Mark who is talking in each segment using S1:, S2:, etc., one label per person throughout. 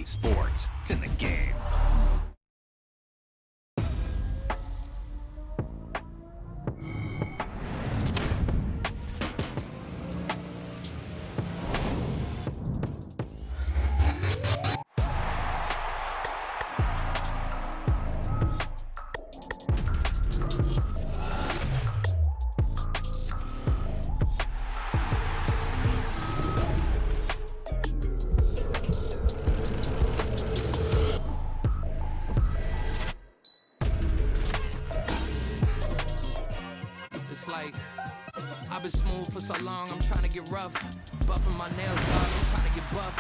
S1: Sports. It's in the game.
S2: Like, I've been smooth for so long, I'm trying to get rough. Buffing my nails, dog, I'm trying to get buff.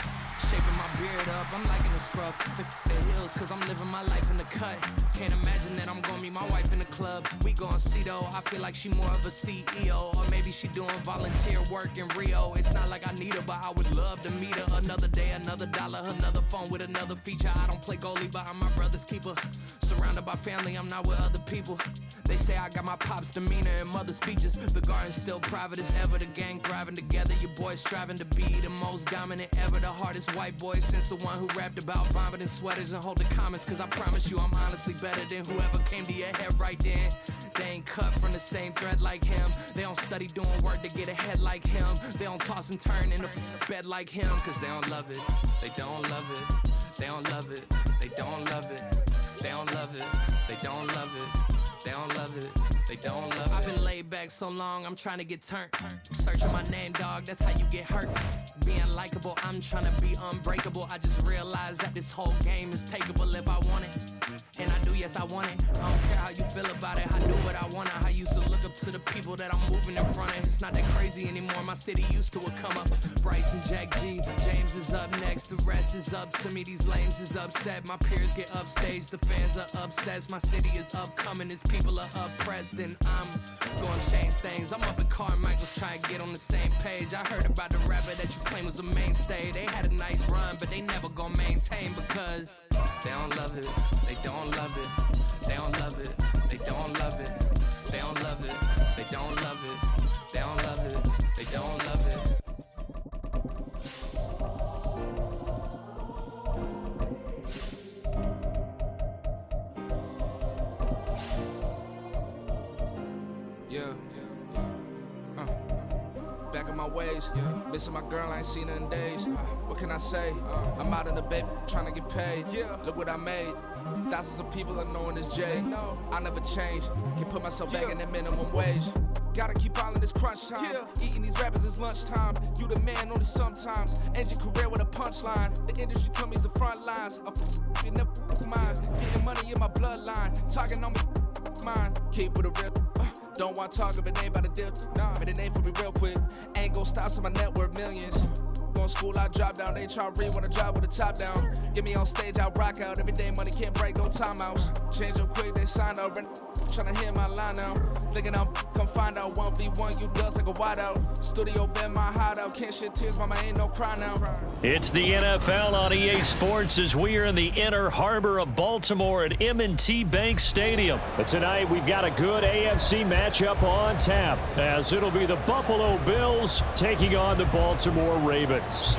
S2: Shaping my beard up, I'm liking the scruff. The heels, cause I'm living my life in the cut. Can't imagine that I'm gonna meet my wife in the club. We gon' see though, I feel like she more of a CEO. Or maybe she doing volunteer work in Rio. It's not like I need her, but I would love to meet her. Another day, another dollar, another phone with another feature. I don't play goalie, but I'm my brother's keeper. Surrounded by family, I'm not with other people. They say I got my pop's demeanor and mother's features. The garden's still private as ever. The gang thriving together. Your boys striving to be the most dominant ever. The hardest white boy since the one who rapped about vomiting sweaters and holding comments. Cause I promise you I'm honestly better than whoever came to your head right then. They ain't cut from the same thread like him. They don't study doing work to get ahead like him. They don't toss and turn in the bed like him. Cause they don't love it. They don't love it. They don't love it. They don't love it. They don't love it. They don't love it. They don't love it, they don't love it. I've been laid back so long, I'm trying to get turned. Searching my name, dog, that's how you get hurt. Being likable, I'm trying to be unbreakable. I just realized that this whole game is takeable if I want it. And I do, yes, I want it. I don't care how you feel about it, I do what I want. I used to look up to the people that I'm moving in front of. It's not that crazy anymore, my city used to a come up. Bryce and Jack G, James is up next. The rest is up to me, these lames is upset. My peers get upstage, the fans are obsessed. My city is upcoming, this people are oppressed, and I'm gonna change things. I'm up at Carmichael's trying to get on the same page. I heard about the rapper that you claim was a mainstay. They had a nice run, but they never gonna maintain because they don't love it. They don't love it. They don't love it. They don't love it. They don't love it. They don't love it. They don't love it. They don't love it. Yeah. Back in my ways, missing my girl, I ain't seen her in days. What can I say? I'm out in the baby, trying to get paid. Look what I made. Thousands of people are knowing this Jay. I never change. Can put myself back in the minimum wage. Gotta keep all in this crunch time. Eating these rappers is lunchtime. You the man only sometimes. End your career with a punchline. The industry told me it's the front lines. You never mine. Getting money in my bloodline. Talking on me, mine. Keep with a real. Don't want to talk if it ain't about the deal. But it ain't for me real quick. Ain't gon' stop till my net worth millions. Going to school, I drop down. They try to read when I drop with the top down. Get me on stage, I rock out. Every day money can't break, go timeouts. Change up quick, they sign up. Tryna hear my line now. Thinking I'm come find out 1v1, you dust like a wideout. Studio been my hideout. Can't shed tears, mama ain't no cry now.
S3: It's the NFL on EA Sports as we are in the inner harbor of Baltimore at M&T Bank Stadium. But tonight we've got a good AFC matchup on tap as it'll be the Buffalo Bills taking on the Baltimore Ravens.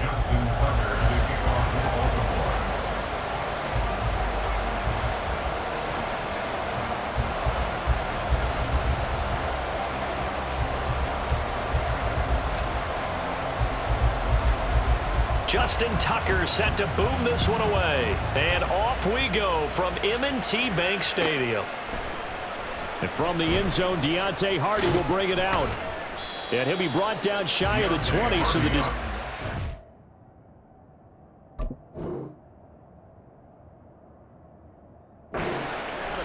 S3: Justin Tucker set to boom this one away. And off we go from M&T Bank Stadium. And from the end zone, Deontay Hardy will bring it out. And he'll be brought down shy of the 20, so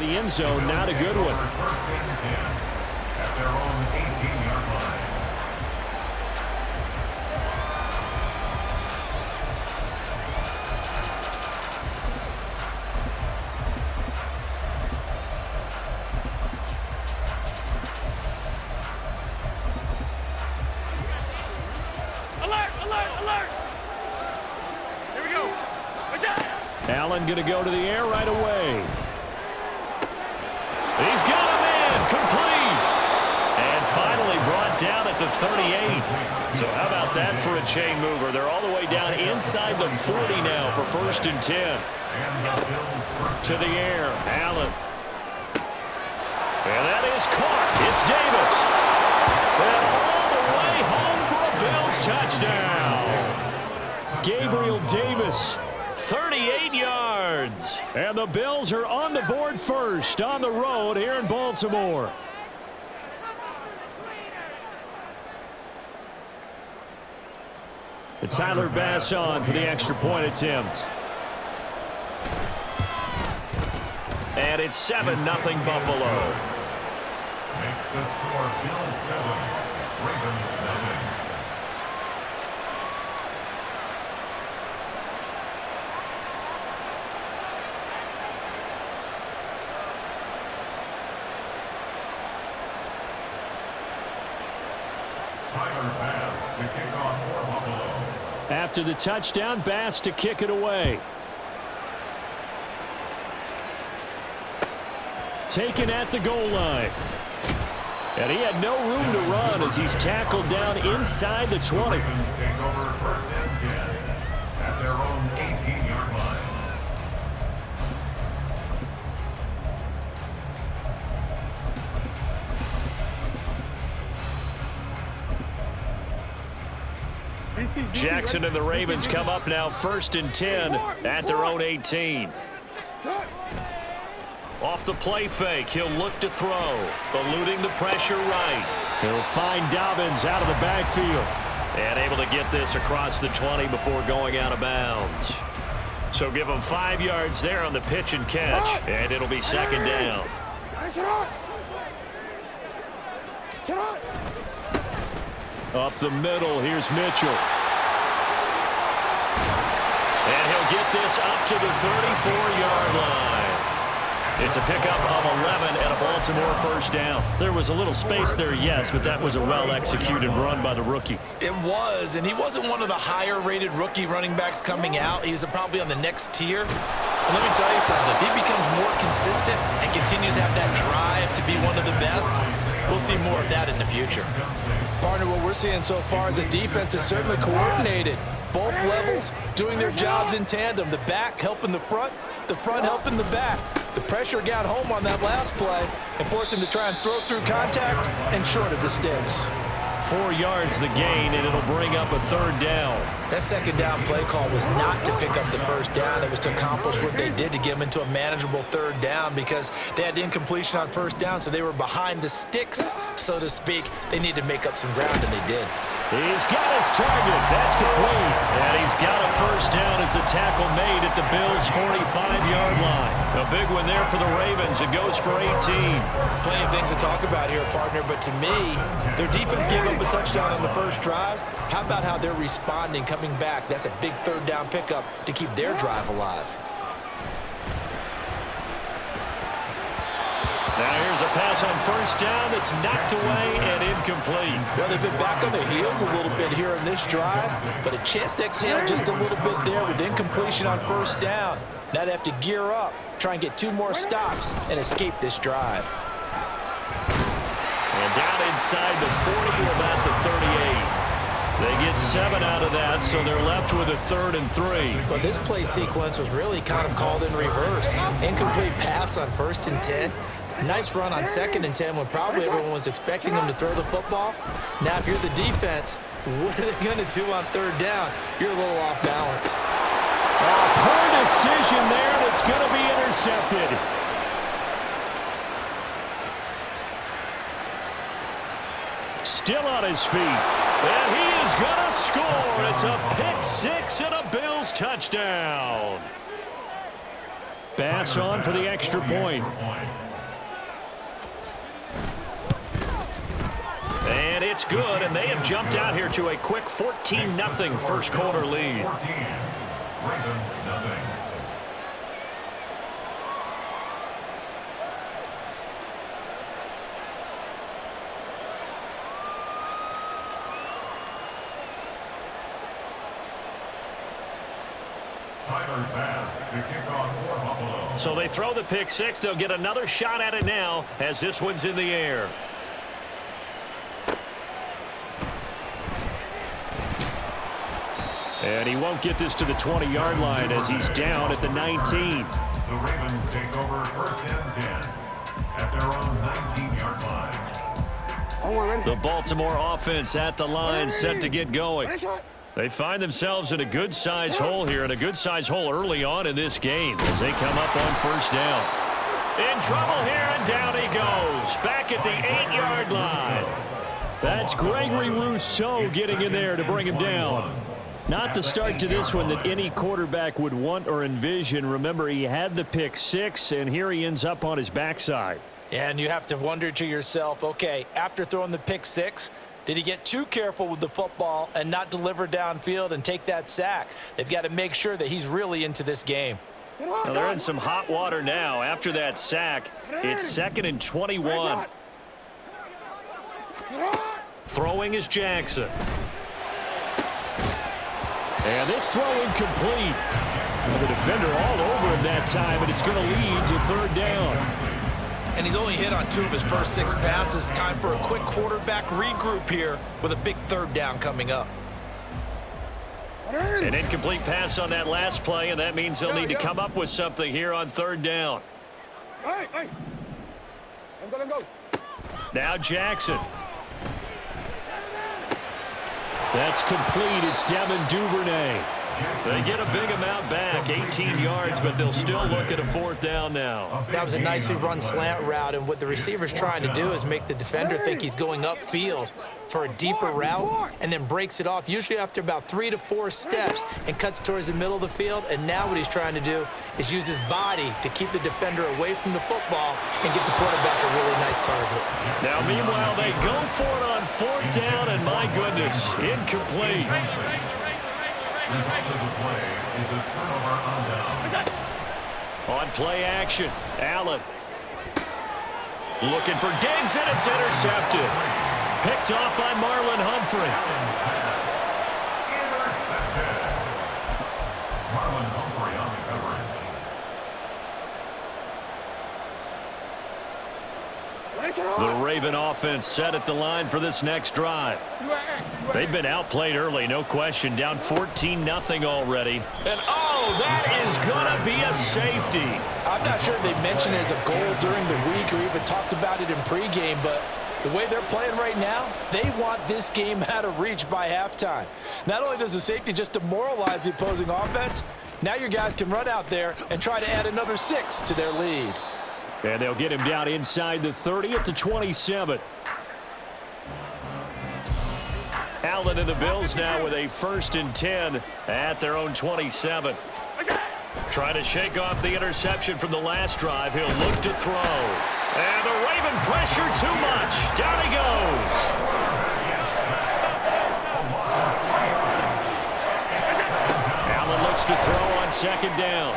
S3: the end zone, not a good one. At their own 18-yard line.
S4: Alert! Alert! Alert! Here we go. Watch out!
S3: Allen going to go to the air right away. He's got a man, complete. And finally brought down at at the 38. So how about that for a chain mover? They're all the way down inside the 40 now for 1st and 10. To the air, Allen. And that is caught. It's Davis. And all the way home for a Bills touchdown. Gabriel Davis, 38 yards. And the Bills are on the board first on the road here in Baltimore. It's Tyler Bass on for the extra point attempt. And it's 7-0 Buffalo.
S5: Makes the score Bills 7, Ravens 0. Tyler Bass to kick off for Buffalo.
S3: After the touchdown, Bass to kick it away. Taken at the goal line. And he had no room to run as he's tackled down inside the 20.
S5: Ravens take over 1st and 10 at their own 18-yard line.
S3: Jackson and the Ravens come up now 1st and 10 at their own 18. Off the play fake, he'll look to throw. Eluding the pressure right. He'll find Dobbins out of the backfield. And able to get this across the 20 before going out of bounds. So give him 5 yards there on the pitch and catch. And it'll be 2nd down. Up the middle, here's Mitchell. And he'll get this up to the 34-yard line. It's a pickup of 11 and a Baltimore 1st down. There was a little space there, yes, but that was a well-executed run by the rookie.
S6: It was, and he wasn't one of the higher-rated rookie running backs coming out. He's probably on the next tier. And let me tell you something. If he becomes more consistent and continues to have that drive to be one of the best, we'll see more of that in the future.
S7: Partner, what we're seeing so far is a defense that's certainly coordinated. Both levels doing their jobs in tandem. The back helping the front helping the back. The pressure got home on that last play and forced him to try and throw through contact and short of the sticks.
S3: 4 yards the gain, and it'll bring up a 3rd down.
S6: That 2nd down play call was not to pick up the 1st down. It was to accomplish what they did to get them into a manageable 3rd down because they had incompletion on 1st down, so they were behind the sticks, so to speak. They needed to make up some ground, and they did.
S3: He's got his target. That's complete. And he's got a 1st down as the tackle made at the Bills' 45-yard line. A big one there for the Ravens. It goes for 18.
S6: Plenty of things to talk about here, partner, but to me, their defense gave up a touchdown on the 1st drive. How about how they're responding, coming back? That's a big 3rd down pickup to keep their drive alive.
S3: Now here's a pass on 1st down that's knocked away and incomplete.
S7: Well, they've been back on their heels a little bit here in this drive, but a chance to exhale just a little bit there with incompletion on 1st down. Now they have to gear up, try and get 2 more stops and escape this drive.
S3: And down inside the 40 or about the 38. They get 7 out of that, so they're left with a 3rd and 3.
S6: Well, this play sequence was really kind of called in reverse. Incomplete pass on 1st and 10. Nice run on 2nd and 10 when probably everyone was expecting them to throw the football. Now, if you're the defense, what are they going to do on 3rd down? You're a little off balance.
S3: Poor decision there, and it's going to be intercepted. Still on his feet. And he is going to score. It's a pick-6 and a Bills touchdown. Bass on for the extra point. And it's good, and they have jumped out here to a quick 14-0 1st quarter lead.
S5: 14, Ravens 0. Tyler Bass to kick off for Buffalo.
S3: So they throw the pick-6. They'll get another shot at it now as this one's in the air. And he won't get this to the 20-yard line as he's down at the 19.
S5: The Ravens take over 1st and 10 at their own 19-yard line.
S3: The Baltimore offense at the line, set to get going. They find themselves in a good-sized hole here, and a good-sized hole early on in this game as they come up on 1st down. In trouble here, and down he goes. Back at the 8-yard line. That's Gregory Rousseau getting in there to bring him down. Not the start to this one that any quarterback would want or envision. Remember, he had the pick 6, and here he ends up on his backside.
S6: And you have to wonder to yourself, okay, after throwing the pick 6, did he get too careful with the football and not deliver downfield and take that sack? They've got to make sure that he's really into this game.
S3: Well, they're in some hot water now. After that sack, it's 2nd and 21. Throwing is Jackson. And this throw incomplete. Well, the defender all over him that time, and it's going to lead to 3rd down.
S6: And he's only hit on 2 of his first 6 passes. Time for a quick quarterback regroup here with a big 3rd down coming up.
S3: An incomplete pass on that last play, and that means they'll need to come up with something here on 3rd down. Now Jackson. That's complete. It's Devin Duvernay. They get a big amount back, 18 yards, but they'll still look at a 4th down now.
S6: That was a nicely run slant route, and what the receiver's trying to do is make the defender think he's going upfield for a deeper route and then breaks it off, usually after about 3 to 4 steps, and cuts towards the middle of the field. And now what he's trying to do is use his body to keep the defender away from the football and give the quarterback a really nice target.
S3: Now, meanwhile, they go for it on 4th down, and my goodness, incomplete.
S5: Result of the play is the turnover on down.
S3: On play action, Allen. Looking for Diggs, and it's intercepted. Picked off by Marlon Humphrey.
S5: Intercepted. Marlon Humphrey on the coverage.
S3: The Raven offense set at the line for this next drive. They've been outplayed early, no question. Down 14-0 already. And, oh, that is going to be a safety.
S7: I'm not sure they mentioned it as a goal during the week or even talked about it in pregame, but the way they're playing right now, they want this game out of reach by halftime. Not only does the safety just demoralize the opposing offense, now your guys can run out there and try to add another 6 to their lead.
S3: And they'll get him down inside the 30 at the 27. Allen and the Bills now with a 1st and 10 at their own 27. Trying to shake off the interception from the last drive. He'll look to throw. And the Raven pressure too much. Down he goes. Allen looks to throw on 2nd down.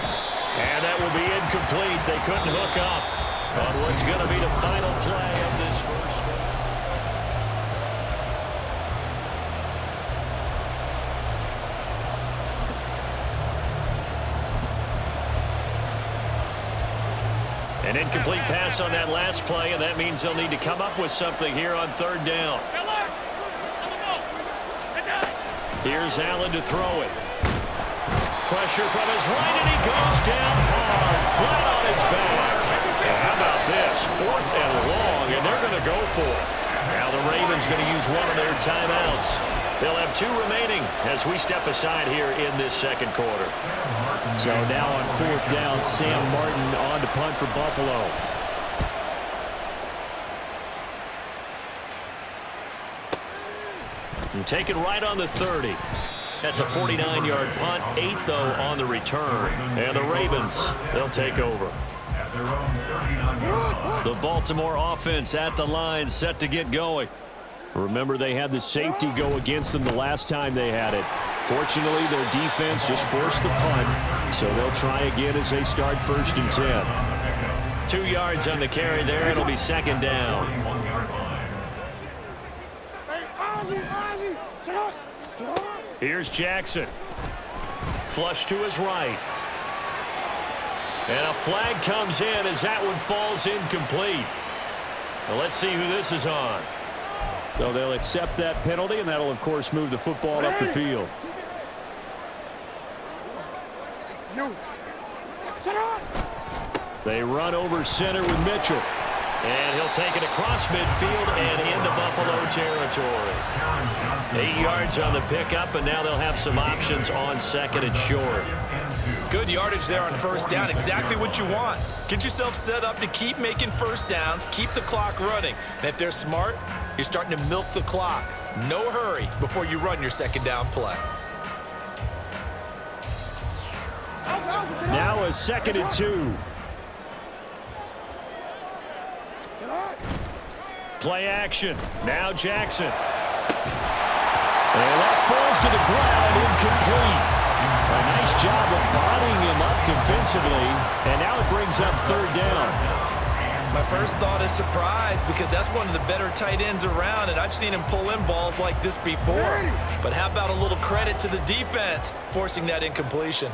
S3: And that will be incomplete. They couldn't hook up on what's going to be the final play of this first quarter. An incomplete pass on that last play, and that means they'll need to come up with something here on 3rd down. Here's Allen to throw it. Pressure from his right, and he goes down hard, flat on his back. And how about this? 4th and long, and they're going to go for it. Now the Ravens going to use one of their timeouts. They'll have 2 remaining as we step aside here in this 2nd quarter. So now on 4th down, Sam Martin on to punt for Buffalo. And take it right on the 30. That's a 49-yard punt, 8 though on the return. And the Ravens, they'll take over. The Baltimore offense at the line, set to get going. Remember, they had the safety go against them the last time they had it. Fortunately, their defense just forced the punt, so they'll try again as they start 1st and 10. 2 yards on the carry there. It'll be 2nd down. Here's Jackson. Flush to his right. And a flag comes in as that one falls incomplete. Well, let's see who this is on. So they'll accept that penalty, and that'll, of course, move the football up the field. They run over center with Mitchell. And he'll take it across midfield and into Buffalo territory. 8 yards on the pickup, and now they'll have some options on 2nd and short.
S6: Good yardage there on first down. Exactly what you want. Get yourself set up to keep making first downs, keep the clock running. And if they're smart, you're starting to milk the clock. No hurry before you run your 2nd down play.
S3: Now a 2nd and 2. Play action. Now Jackson. And that falls to the ground, incomplete. A nice job of bodying him up defensively, and now it brings up 3rd down.
S6: My first thought is surprise, because that's one of the better tight ends around, and I've seen him pull in balls like this before. But how about a little credit to the defense forcing that incompletion?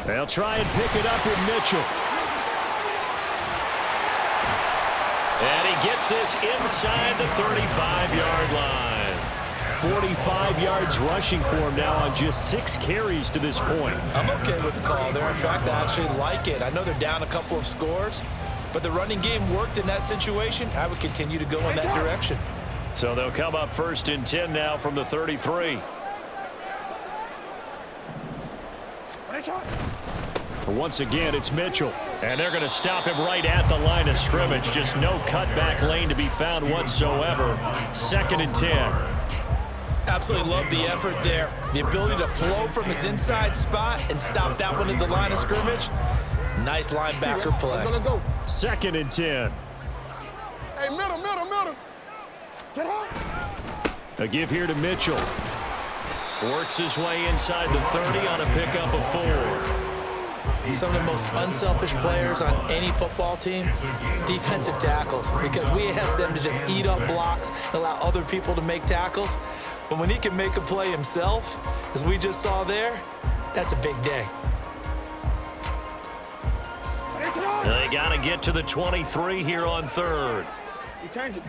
S3: They'll try and pick it up with Mitchell. And he gets this inside the 35-yard line. 45 yards rushing for him now on just 6 carries to this point.
S6: I'm okay with the call there. In fact, I actually like it. I know they're down a couple of scores, but the running game worked in that situation. I would continue to go in that direction.
S3: So they'll come up 1st and 10 now from the 33. Once again, it's Mitchell. And they're going to stop him right at the line of scrimmage. Just no cutback lane to be found whatsoever. 2nd and 10.
S6: Absolutely love the effort there. The ability to flow from his inside spot and stop that one at the line of scrimmage. Nice linebacker play.
S3: 2nd and 10.
S4: Hey, middle. Get out.
S3: A give here to Mitchell. Works his way inside the 30 on a pickup of 4.
S6: Some of the most unselfish players on any football team, defensive tackles, because we ask them to just eat up blocks and allow other people to make tackles. But when he can make a play himself, as we just saw there, that's a big day.
S3: They got to get to the 23 here on 3rd.
S4: You change it.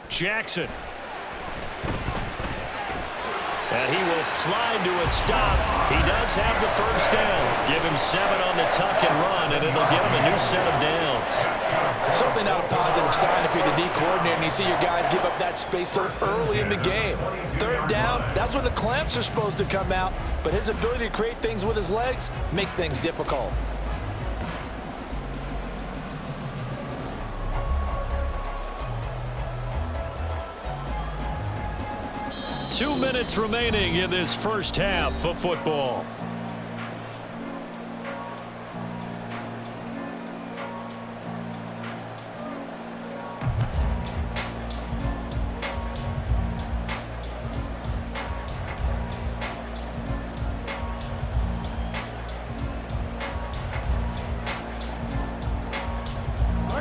S3: Jackson. And he will slide to a stop. He does have the 1st down. Give him 7 on the tuck and run, and it'll give him a new set of downs.
S7: Certainly not a positive sign if you're the D coordinator and you see your guys give up that space so early in the game. 3rd down, that's when the clamps are supposed to come out, but his ability to create things with his legs makes things difficult.
S3: Two minutes remaining in this first half of football.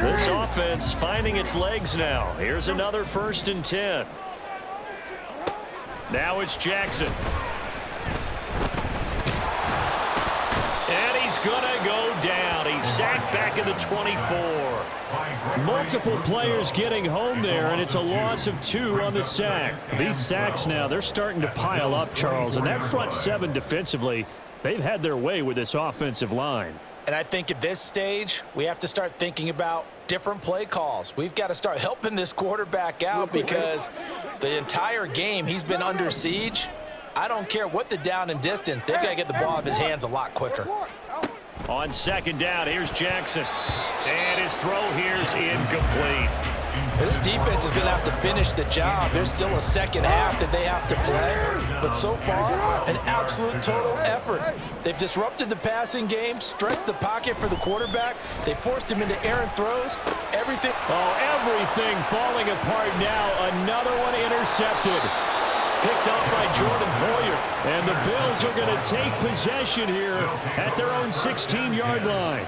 S3: This offense finding its legs now. Here's another 1st and 10. Now it's Jackson. And he's going to go down. He's sacked back in the 24. Multiple players getting home there, and it's a loss of 2 on the sack. These sacks now, they're starting to pile up, Charles. And that front 7 defensively, they've had their way with this offensive line.
S6: And I think at this stage, we have to start thinking about different play calls. We've got to start helping this quarterback out because the entire game he's been under siege. I don't care what the down and distance. They've got to get the ball out of his hands a lot quicker.
S3: On 2nd down, here's Jackson. And his throw here's incomplete.
S6: This defense is going to have to finish the job. There's still a 2nd half that they have to play. But so far, an absolute total effort. They've disrupted the passing game, stressed the pocket for the quarterback. They forced him into errant throws. Everything
S3: Falling apart now. Another one intercepted. Picked off by Jordan Poyer. And the Bills are going to take possession here at their own 16-yard line.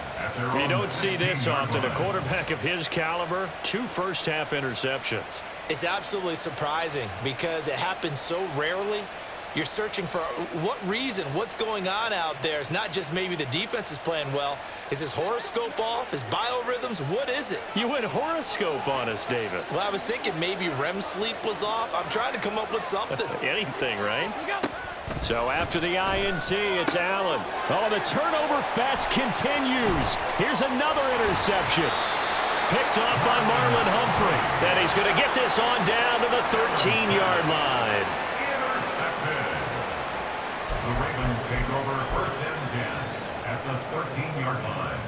S3: You don't see this often. A quarterback of his caliber, 2 first-half interceptions.
S6: It's absolutely surprising because it happens so rarely. You're searching for what reason, what's going on out there. It's not just maybe the defense is playing well. Is his horoscope off? His biorhythms? What is it?
S3: You went horoscope on us, Davis.
S6: Well, I was thinking maybe REM sleep was off. I'm trying to come up with something.
S3: Anything, right? So after the INT, it's Allen. Oh, the turnover fest continues. Here's another interception. Picked off by Marlon Humphrey. And he's going to get this on down to the 13-yard line.
S5: Intercepted. The Ravens take over first and 10 at the 13-yard line.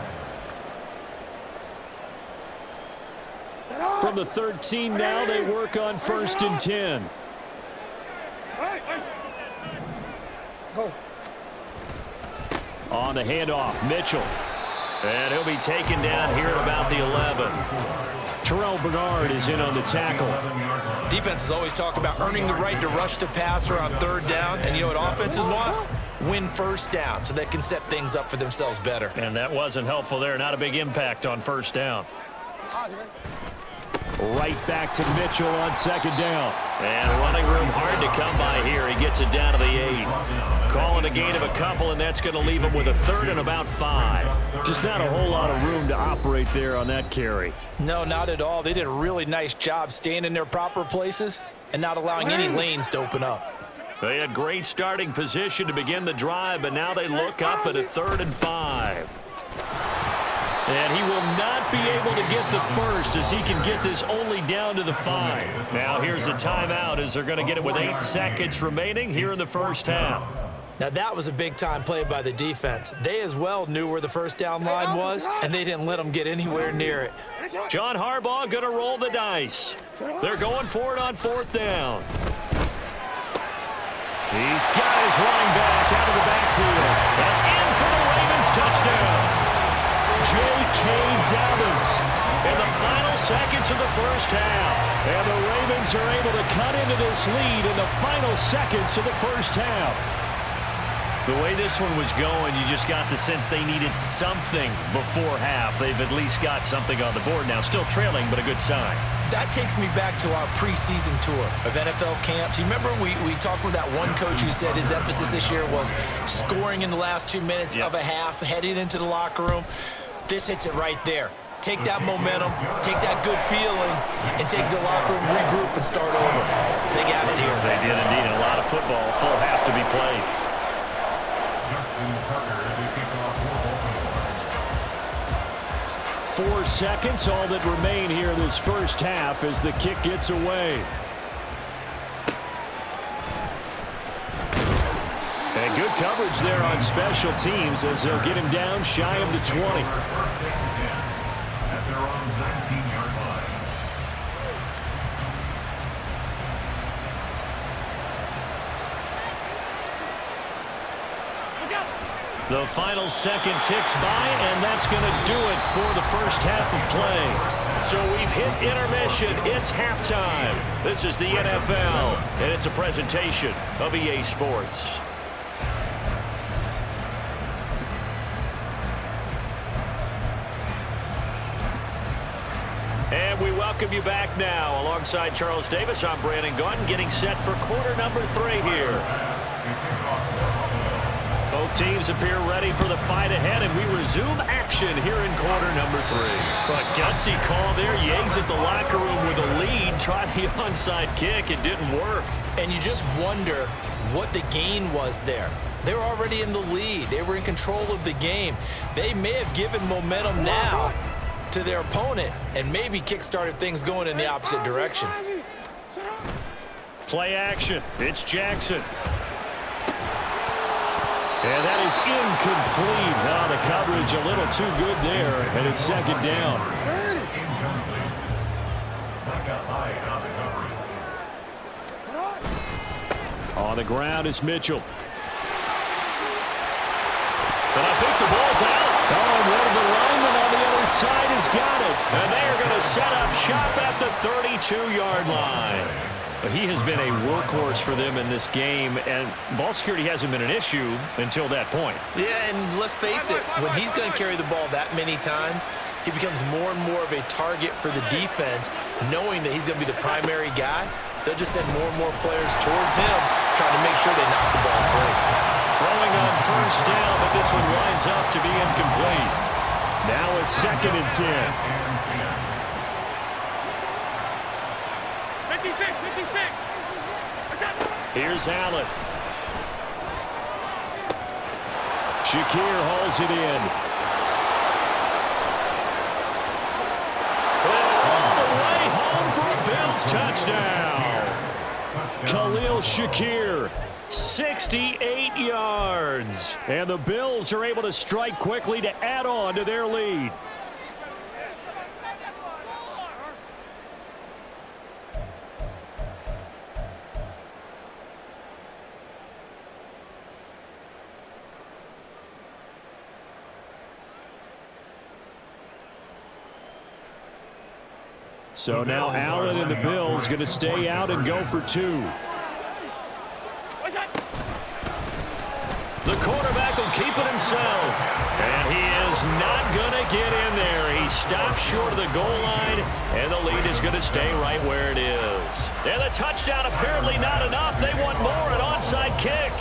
S3: From the 13 now, they work on first and 10.
S4: Go.
S3: On the handoff, Mitchell. And he'll be taken down here at about the 11. Terrell Bernard is in on the tackle.
S6: Defenses always talk about earning the right to rush the passer on third down. And you know what offenses want? Win first down so they can set things up for themselves better.
S3: And that wasn't helpful there. Not a big impact on first down. Right back to Mitchell on second down. And running room hard to come by here. He gets it down to the 8. Calling a gain of a couple, and that's going to leave him with a third and about 5. Just not a whole lot of room to operate there on that carry.
S6: No, not at all. They did a really nice job staying in their proper places and not allowing any lanes to open up.
S3: They had great starting position to begin the drive, but now they look up at a 3rd and 5. And he will not be able to get the first as he can get this only down to the 5. Now here's a timeout as they're going to get it with 8 seconds remaining here in the first half.
S6: Now that was a big-time play by the defense. They as well knew where the first down line was, and they didn't let them get anywhere near it.
S3: John Harbaugh going to roll the dice. They're going for it on 4th down. He's got his running back out of the backfield. And in for the Ravens touchdown. J.K. Dobbins in the final seconds of the first half. And the Ravens are able to cut into this lead in the final seconds of the first half. The way this one was going, you just got the sense they needed something before half. They've at least got something on the board now. Still trailing, but a good sign.
S6: That takes me back to our preseason tour of NFL camps. You remember we talked with that one coach who said his emphasis this year was scoring in the last 2 minutes of a half, heading into the locker room. This hits it right there. Take that momentum, take that good feeling, and take the locker room, regroup, and start over. They got it here.
S3: They did indeed. A lot of football, full half to be played. 4 seconds, all that remain here in this first half as the kick gets away. And good coverage there on special teams as they'll get him down shy of the 20.
S5: At their own 19-yard line.
S3: The final second ticks by, and that's going to do it for the first half of play. So we've hit intermission. It's halftime. This is the NFL, and it's a presentation of EA Sports. And we welcome you back now. Alongside Charles Davis, I'm Brandon Gaudin, getting set for quarter number 3 here. Both teams appear ready for the fight ahead, and we resume action here in quarter number 3. But gutsy call there. Yates at the locker room with a lead. Tried the onside kick. It didn't work.
S6: And you just wonder what the gain was there. They were already in the lead. They were in control of the game. They may have given momentum now to their opponent and maybe kick-started things going in the opposite direction.
S3: Play action. It's Jackson. And that is incomplete. Now the coverage a little too good there, and it's second down. On the ground is Mitchell. But I think the ball's out. Oh, and one of the linemen on the other side has got it. And they are going to set up shop at the 32-yard line. He has been a workhorse for them in this game, and ball security hasn't been an issue until that point.
S6: Yeah, and let's face it, when he's going to carry the ball that many times, he becomes more and more of a target for the defense, knowing that he's going to be the primary guy. they'll just send more and more players towards him, trying to make sure they knock the ball free.
S3: Throwing on first down, but this one winds up to be incomplete. Now a 2nd and 10.
S4: 56.
S3: Here's Allen. Shakir hauls it in. All the way home for a Bills touchdown. Khalil Shakir, 68 yards. And the Bills are able to strike quickly to add on to their lead. So now Allen and the Bills going to stay out and go for 2. The quarterback will keep it himself. And he is not going to get in there. He stops short of the goal line, and the lead is going to stay right where it is. And the touchdown apparently not enough. They want more, an onside kick.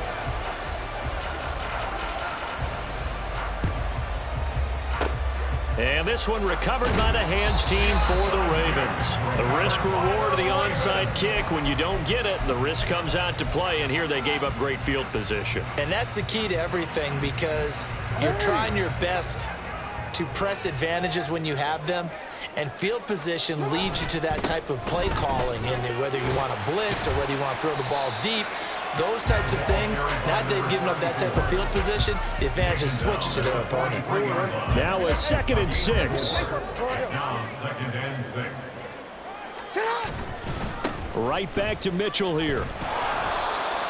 S3: And this one recovered by the hands team for the Ravens. The risk reward of the onside kick. When you don't get it, the risk comes out to play, and here they gave up great field position.
S6: And that's the key to everything, because you're trying your best to press advantages when you have them, and field position leads you to that type of play calling, and whether you want to blitz or whether you want to throw the ball deep, those types of things. Now that they've given up that type of field position, the advantage is switched to their opponent.
S3: Now a 2nd and 6.
S5: Now 2nd and 6.
S3: Right back to Mitchell here.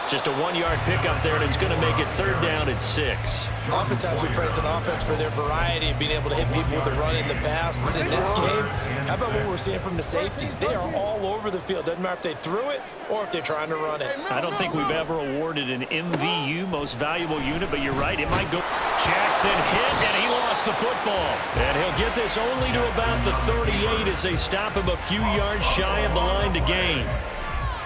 S3: Just a 1-yard pickup there, and it's going to make it 3rd down and 6.
S6: Oftentimes we praise an offense for their variety of being able to hit people with the run in the pass, but in this game, how about what we're seeing from the safeties? They are all over the field. Doesn't matter if they threw it or if they're trying to run it.
S3: I don't think we've ever awarded an MVU, most valuable unit, but you're right, it might go. Jackson hit, and he lost the football. And he'll get this only to about the 38 as they stop him a few yards shy of the line to gain.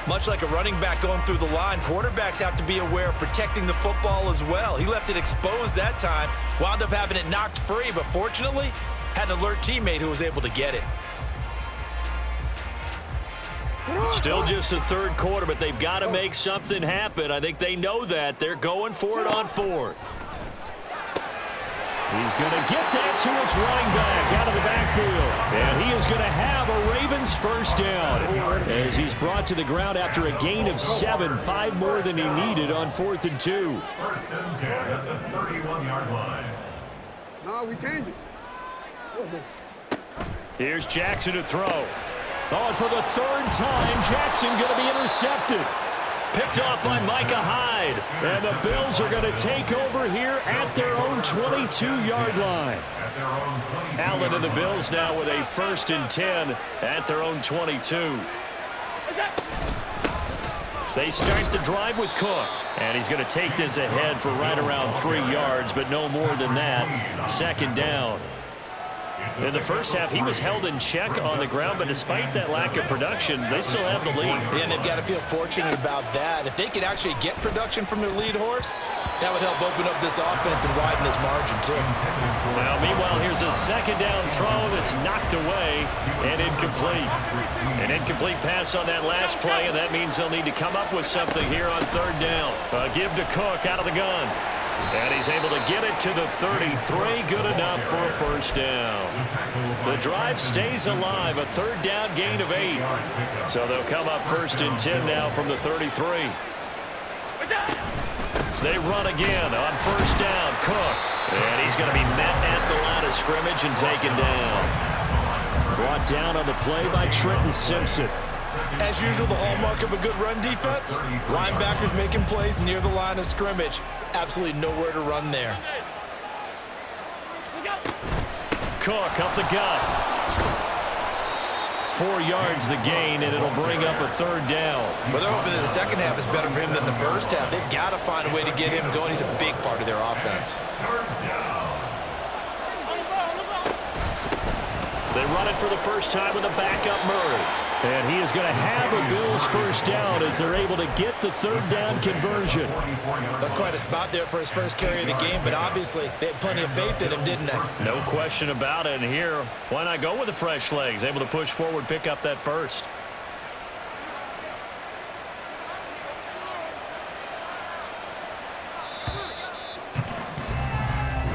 S6: Much like a running back going through the line, quarterbacks have to be aware of protecting the football as well. He left it exposed that time, wound up having it knocked free, but fortunately had an alert teammate who was able to get it.
S3: Still just the 3rd quarter, but they've got to make something happen. I think they know that. They're going for it on 4th. He's going to get that to his running back out of the backfield. And he is going to have a Ravens 1st down as he's brought to the ground after a gain of 7, 5 more than he needed on 4th and 2.
S5: 1st and 10 at the 31-yard line.
S4: No, we changed it.
S3: Here's Jackson to throw. Oh, and for the 3rd time, Jackson going to be intercepted. Picked off by Micah Hyde. And the Bills are going to take over here at their own 22-yard line. Allen and the Bills now with a 1st and 10 at their own 22. They start the drive with Cook. And he's going to take this ahead for right around 3 yards, but no more than that. 2nd down. In the first half, he was held in check on the ground, but despite that lack of production, they still have the lead.
S6: Yeah, and they've got to feel fortunate about that. If they could actually get production from their lead horse, that would help open up this offense and widen this margin, too.
S3: Well, meanwhile, here's a 2nd down throw that's knocked away and incomplete. An incomplete pass on that last play, and that means they'll need to come up with something here on 3rd down. Give to Cook out of the gun. And he's able to get it to the 33. Good enough for a 1st down. The drive stays alive. A 3rd down gain of 8. So they'll come up 1st and 10 now from the 33. They run again on 1st down. Cook. And he's going to be met at the line of scrimmage and taken down. Brought down on the play by Trenton Simpson.
S6: As usual, the hallmark of a good run defense, linebackers making plays near the line of scrimmage. Absolutely nowhere to run there.
S3: Cook up the gut. 4 yards the gain, and it'll bring up a 3rd down.
S6: Well, they're hoping that the second half is better for him than the first half. They've got to find a way to get him going. He's a big part of their offense.
S3: They run it for the first time with a backup Murray. And he is going to have a Bills first down as they're able to get the third down conversion.
S6: That's quite a spot there for his first carry of the game, but obviously they had plenty of faith in him, didn't they?
S3: No question about it. And here, why not go with the fresh legs? Able to push forward, pick up that first.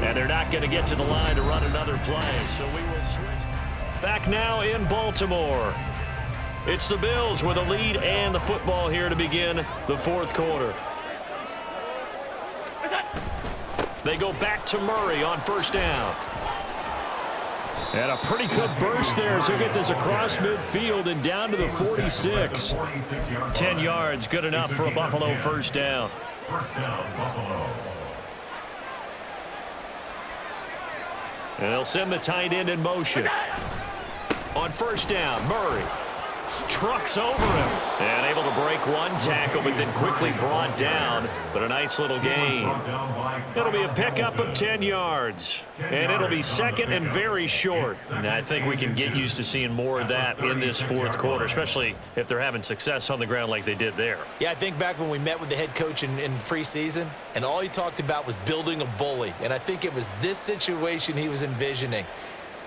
S3: And they're not going to get to the line to run another play, so we will switch. Back now in Baltimore. It's the Bills with a lead and the football here to begin the fourth quarter. They go back to Murray on first down. And a pretty good burst there as he'll get this across midfield and down to the 46. 10 yards, good enough for a Buffalo first down.
S5: First down, Buffalo.
S3: And they'll send the tight end in motion. On first down, Murray trucks over him. And able to break one tackle, but then quickly brought down. But a nice little gain. It'll be a pickup of 10 yards. And it'll be second and very short. And I think we can get used to seeing more of that in this fourth quarter, especially if they're having success on the ground like they did there.
S6: Yeah, I think back when we met with the head coach in preseason, and all he talked about was building a bully. And I think it was this situation he was envisioning.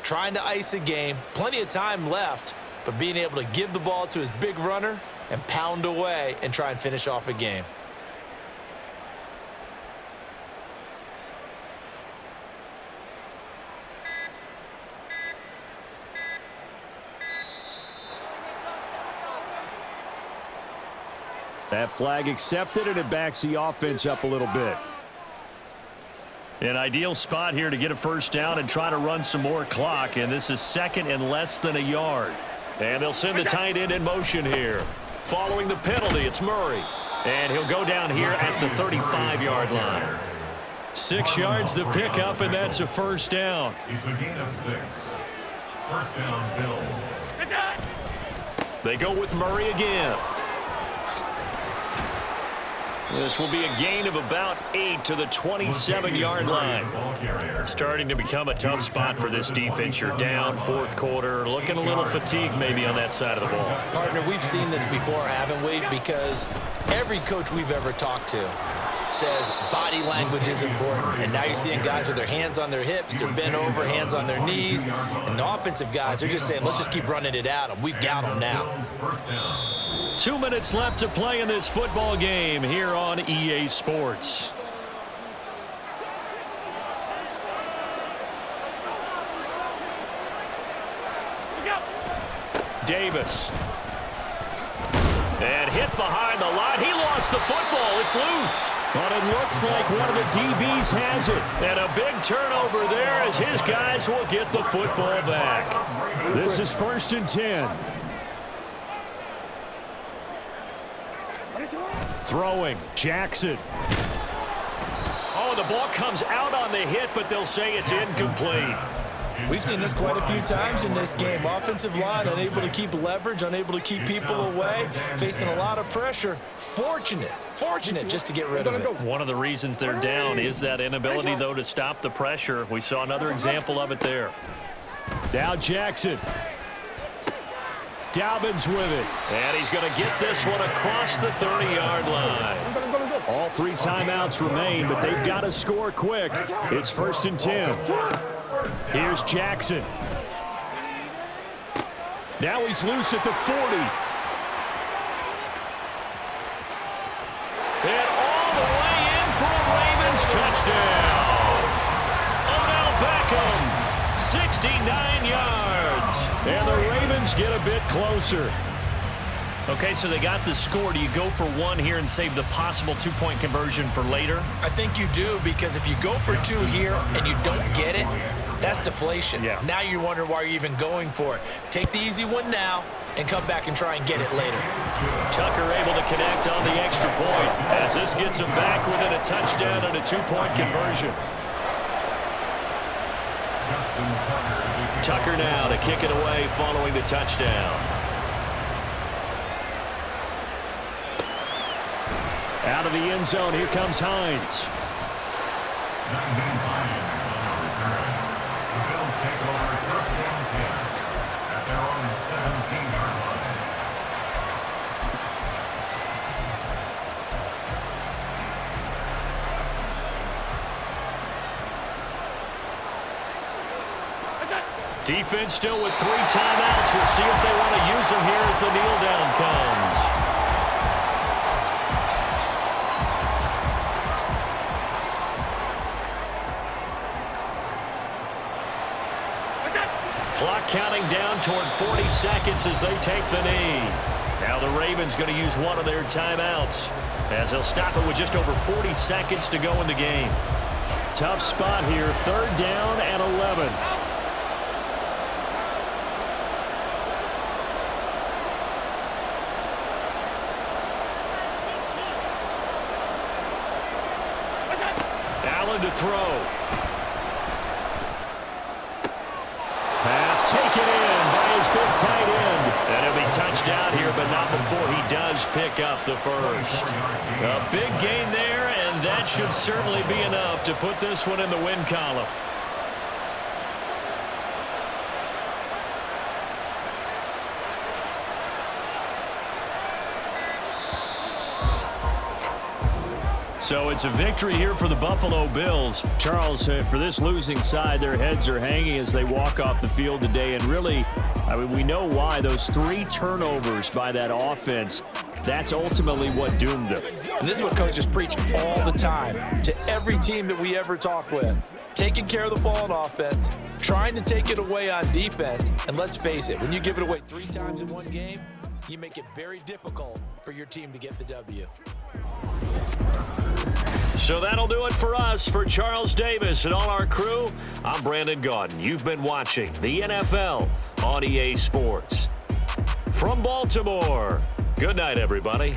S6: Trying to ice a game, plenty of time left, but being able to give the ball to his big runner and pound away and try and finish off a game.
S3: That flag accepted, and it backs the offense up a little bit. An ideal spot here to get a first down and try to run some more clock, and this is second and less than a yard. And they'll send the tight end in motion here. Following the penalty, it's Murray. And he'll go down here at the 35-yard line. 6 yards the pickup, and that's a first down.
S5: It's a gain of 6. First down, Bills.
S3: They go with Murray again. This will be a gain of about 8 to the 27-yard line. Starting to become a tough spot for this defense. You're down fourth quarter, looking a little fatigued maybe on that side of the ball.
S6: Partner, we've seen this before, haven't we? Because every coach we've ever talked to says body language is important. And now you're seeing guys with their hands on their hips, they're bent over, hands on their knees. And the offensive guys, they're just saying, let's just keep running it at them. We've got them now.
S3: 2 minutes left to play in this football game here on EA Sports. Davis. And hit behind the line. He lost the football. It's loose. But it looks like one of the DBs has it. And a big turnover there as his guys will get the football back. This is first and 10. Throwing, Jackson. Oh, the ball comes out on the hit, but they'll say it's incomplete.
S6: We've seen this quite a few times in this game. Offensive line unable to keep leverage, unable to keep people away, facing a lot of pressure. Fortunate just to get rid of it.
S3: One of the reasons they're down is that inability, though, to stop the pressure. We saw another example of it there. Now Jackson. Dobbins with it. And he's going to get this one across the 30-yard line. All 3 timeouts remain, but they've got to score quick. It's first and 10. Here's Jackson. Now he's loose at the 40. And all the way in for a Ravens touchdown. Odell Beckham, 69 yards. And the Ravens get a bit closer. Okay, so they got the score. Do you go for one here and save the possible 2-point conversion for later?
S6: I think you do, because if you go for 2 here and you don't get it, that's deflation.
S3: Yeah.
S6: Now you wonder why you're even going for it. Take the easy one now and come back and try and get it later.
S3: Tucker able to connect on the extra point as this gets him back within a touchdown and a 2-point conversion. Tucker now to kick it away following the touchdown. Out of the end zone, here comes Hines.
S5: The Bills take over first down 10 at their own 17-yard line.
S3: Defense still with 3 timeouts. We'll see if they want to use them here as the kneel down comes. Clock counting down toward 40 seconds as they take the knee. Now the Ravens going to use one of their timeouts as they'll stop it with just over 40 seconds to go in the game. Tough spot here, 3rd down and 11. Allen to throw. Pass taken in by his big tight end. And he'll be touched out here, but not before he does pick up the first. A big gain there, and that should certainly be enough to put this one in the win column. So it's a victory here for the Buffalo Bills. Charles, for this losing side, their heads are hanging as they walk off the field today. And really, I mean, we know why. Those 3 turnovers by that offense, that's ultimately what doomed them.
S6: And this is what coaches preach all the time to every team that we ever talk with. Taking care of the ball on offense, trying to take it away on defense. And let's face it, when you give it away 3 times in one game, you make it very difficult for your team to get the W.
S3: So that'll do it for us. For Charles Davis and all our crew, I'm Brandon Gaudin. You've been watching the NFL on EA Sports. From Baltimore, good night, everybody.